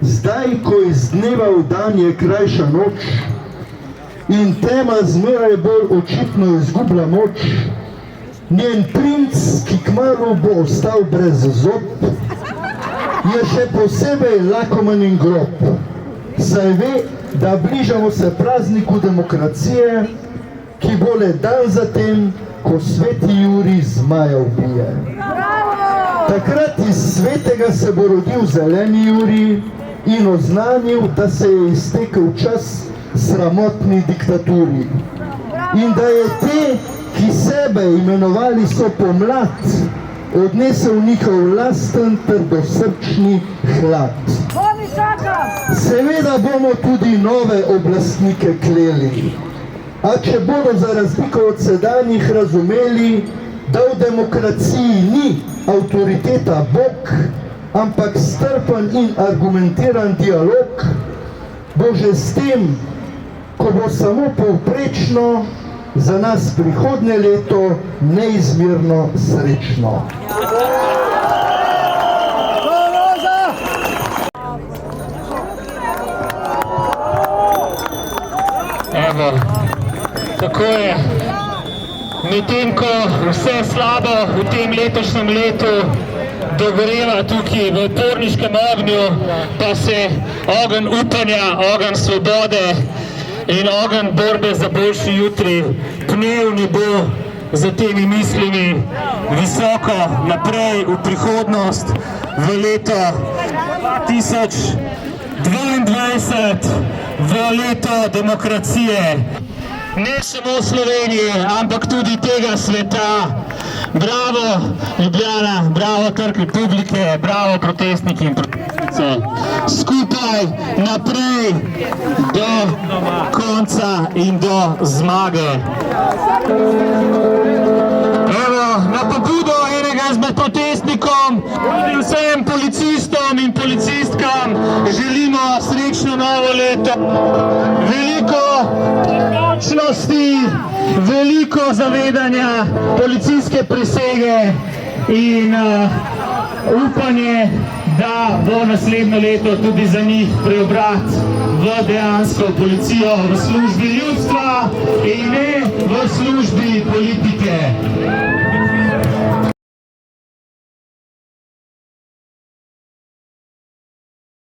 zdaj, ko iz dneva v dan je krajša noč in tema zmeraj bolj očitno izgublja moč, njen princ, ki kmalu bo ostal brez zob, je še posebej lakomen in grob, saj ve, da bližamo se prazniku demokracije, ki bo le dan zatem, ko sveti Jurij zmaja ubije. Takrat iz svetega se bo rodil zeleni Jurij in oznanil, da se je iztekel čas sramotni diktaturi. In da je te, ki sebe imenovali so pomlad, odnesel njihov lasten trdosrčni hlad. Seveda bomo tudi nove oblastnike kleli, a če bodo za razliko od sedanjih razumeli, da v demokraciji ni avtoriteta Bog, ampak strpen in argumentiran dialog, bo že s tem, ko bo samo povprečno, za nas prihodnje leto neizmerno srečno. Evo, tako je. Medtem ko vse slabo v tem letošnjem letu dogoreva tukaj v uporniškem ognju, pa se ogenj upanja, ogenj svobode in ogenj borbe za boljši jutri pne v nebo za temi mislimi visoko naprej v prihodnost, v leto 2022, v leto demokracije. Ne samo Slovenije, ampak tudi tega sveta. Bravo Ljubljana, bravo Trg Republike, bravo protestniki in protestnice. Skupaj naprej do konca in do zmage. Evo, na pobudo enega izmed protestnikom, tudi vsem policistom in policistkam želimo srečno novo leto. Veliko odločnosti, veliko zavedanja, policijske prisege in upanje, da bo naslednje leto tudi za njih preobrat v dejansko policijo v službi ljudstva in ne v službi politike.